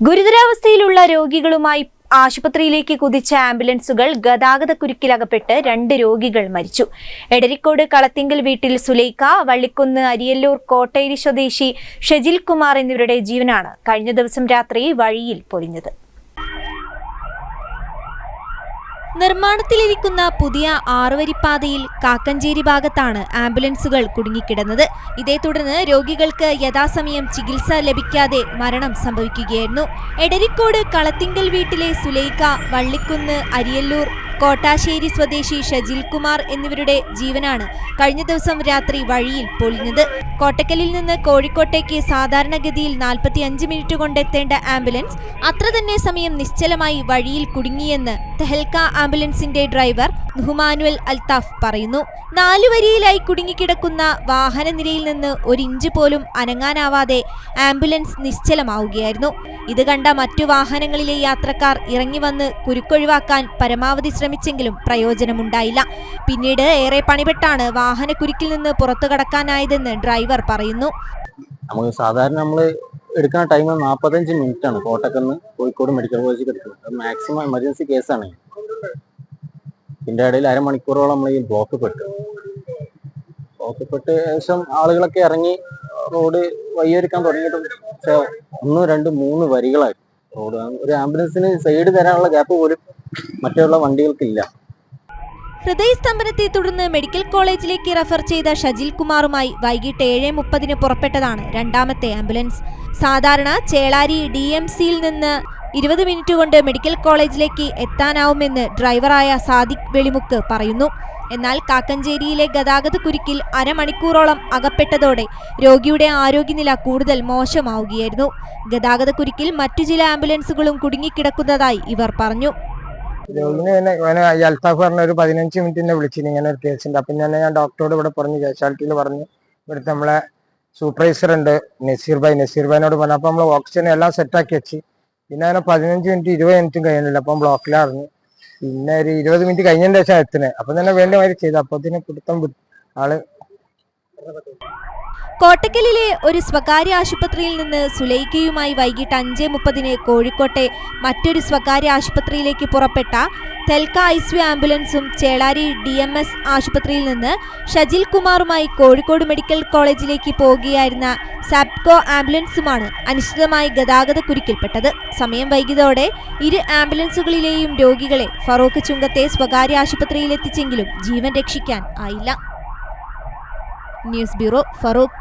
ഗുരുതരാവസ്ഥയിലുള്ള രോഗികളുമായി ആശുപത്രിയിലേക്ക് കുതിച്ച ആംബുലൻസുകൾ ഗതാഗതക്കുരുക്കിലകപ്പെട്ട് 2 രോഗികൾ മരിച്ചു. എടരിക്കോട് കളത്തിങ്കൽ വീട്ടിൽ സുലൈഖ, വള്ളിക്കുന്ന് അരിയല്ലൂർ കോട്ടേരി സ്വദേശി ഷജിൽ കുമാർ എന്നിവരുടെ ജീവനാണ് കഴിഞ്ഞ ദിവസം രാത്രി വഴിയിൽ പൊലിഞ്ഞത്. നിർമ്മാണത്തിലിരിക്കുന്ന പുതിയ 6-വരിപ്പാതയിൽ കാക്കഞ്ചേരി ഭാഗത്താണ് ആംബുലൻസുകൾ കുടുങ്ങിക്കിടന്നത്. ഇതേ തുടർന്ന് രോഗികൾക്ക് യഥാസമയം ചികിത്സ ലഭിക്കാതെ മരണം സംഭവിക്കുകയായിരുന്നു. എടരിക്കോട് കളത്തിങ്കൽ വീട്ടിലെ സുലൈഖ, വള്ളിക്കുന്ന് അരിയല്ലൂർ കോട്ടാശ്ശേരി സ്വദേശി ഷജിൽ കുമാർ എന്നിവരുടെ ജീവനാണ് കഴിഞ്ഞ ദിവസം രാത്രി വഴിയിൽ പൊലിഞ്ഞത്. കോട്ടക്കലിൽ നിന്ന് കോഴിക്കോട്ടേക്ക് സാധാരണഗതിയിൽ 45 മിനിറ്റ് കൊണ്ടെത്തേണ്ട ആംബുലൻസ് അത്ര തന്നെ സമയം നിശ്ചലമായി വഴിയിൽ കുടുങ്ങിയെന്ന് തെഹൽക്ക ആംബുലൻസിന്റെ ഡ്രൈവർ നുഹ്മാനുൽ അൽത്താഫ് പറയുന്നു. 4 വരിയിലായി കുടുങ്ങിക്കിടക്കുന്ന വാഹനനിരയിൽ നിന്ന് 1 ഇഞ്ച് പോലും അനങ്ങാനാവാതെ ആംബുലൻസ് നിശ്ചലമാവുകയായിരുന്നു. ഇത് കണ്ട മറ്റു വാഹനങ്ങളിലെ യാത്രക്കാർ ഇറങ്ങി വന്ന് കുരുക്കൊഴിവാക്കാൻ പരമാവധി ശ്രമിച്ചെങ്കിലും പ്രയോജനമുണ്ടായില്ല. പിന്നീട് ഏറെ പണിപ്പെട്ടാണ് വാഹനക്കുരുക്കിൽ നിന്ന് പുറത്തു കടക്കാനായതെന്ന് ഡ്രൈവർ പറയുന്നു. നമുക്ക് സാധാരണ നമ്മൾ എടുക്കുന്ന ടൈം 45 മിനിറ്റ് ആണ്. കോട്ടക്കന്ന് കോഴിക്കോട് മെഡിക്കൽ കോളേജിൽ എടുക്കുന്നത് മാക്സിമം എമർജൻസി കേസാണ്. ഇതിൻ്റെ ഇടയിൽ അരമണിക്കൂറോളം നമ്മൾ ഈ ബ്ലോക്ക് പെട്ട് ശേഷം ആളുകളൊക്കെ ഇറങ്ങി റോഡ് വഴിയൊരുക്കാൻ തുടങ്ങിയിട്ടും 1, 2, 3 വരികളായി റോഡ്. ഒരു ആംബുലൻസിന് സൈഡ് തരാനുള്ള ഗ്യാപ്പ് പോലും മറ്റുള്ള വണ്ടികൾക്കില്ല. ഹൃദയസ്തംഭനത്തെ തുടർന്ന് മെഡിക്കൽ കോളേജിലേക്ക് റഫർ ചെയ്ത ഷജിൽ കുമാറുമായി വൈകിട്ട് 7:30 പുറപ്പെട്ടതാണ് രണ്ടാമത്തെ ആംബുലൻസ്. സാധാരണ ചേളാരി DMCയിൽ നിന്ന് 20 മിനിറ്റ് കൊണ്ട് മെഡിക്കൽ കോളേജിലേക്ക് എത്താനാവുമെന്ന് ഡ്രൈവറായ സാദിഖ് വെളിമുക്ക് പറയുന്നു. എന്നാൽ കാക്കഞ്ചേരിയിലെ ഗതാഗതക്കുരുക്കിൽ അരമണിക്കൂറോളം അകപ്പെട്ടതോടെ രോഗിയുടെ ആരോഗ്യനില കൂടുതൽ മോശമാവുകയായിരുന്നു. ഗതാഗതക്കുരുക്കിൽ മറ്റു ചില ആംബുലൻസുകളും കുടുങ്ങിക്കിടക്കുന്നതായി ഇവർ പറഞ്ഞു. രോഗിനെ അൽത്താഫ് പറഞ്ഞ ഒരു 15 മിനിറ്റിനെ വിളിച്ചിന് ഇങ്ങനെ ഒരു കേസുണ്ട്. അപ്പം ഞാൻ ഡോക്ടറോട് ഇവിടെ പറഞ്ഞു, കാഷ്വാലിറ്റിയിൽ പറഞ്ഞു. ഇവിടുത്തെ നമ്മളെ സൂപ്പർവൈസർ ഉണ്ട് നസീർ ഭായിനോട് പറഞ്ഞു. അപ്പം നമ്മൾ ഓക്സിജൻ എല്ലാം സെറ്റാക്കി വെച്ച് പിന്നെ അങ്ങനെ 15 മിനിറ്റ് 20 മിനിറ്റും കഴിയുന്നില്ല. അപ്പം ബ്ലോക്കിലായിരുന്നു. പിന്നെ ഒരു 20 മിനിറ്റ് കഴിഞ്ഞതിന് ശേഷം എത്തുന്നത്. അപ്പം തന്നെ വേണ്ട മാതിരി ചെയ്തു. അപ്പത്തിന് പിടുത്തം ആള്. കോട്ടക്കലിലെ ഒരു സ്വകാര്യ ആശുപത്രിയിൽ നിന്ന് സുലൈഖയുമായി വൈകിട്ട് 5:30 കോഴിക്കോട്ടെ മറ്റൊരു സ്വകാര്യ ആശുപത്രിയിലേക്ക് പുറപ്പെട്ട തെൽക്ക ICU ആംബുലൻസും ചേളാരി DMS ആശുപത്രിയിൽ നിന്ന് ഷജിൽ കുമാറുമായി കോഴിക്കോട് മെഡിക്കൽ കോളേജിലേക്ക് പോകുകയായിരുന്ന സാപ്കോ ആംബുലൻസുമാണ് അനിശ്ചിതമായി ഗതാഗതക്കുരുക്കിൽപ്പെട്ടത്. സമയം വൈകിയതോടെ ഇരു ആംബുലൻസുകളിലെയും രോഗികളെ ഫറൂഖ് ചുങ്കത്തെ സ്വകാര്യ ആശുപത്രിയിൽ എത്തിച്ചെങ്കിലും ജീവൻ രക്ഷിക്കാൻ ആയില്ല. News bureau, Farooq.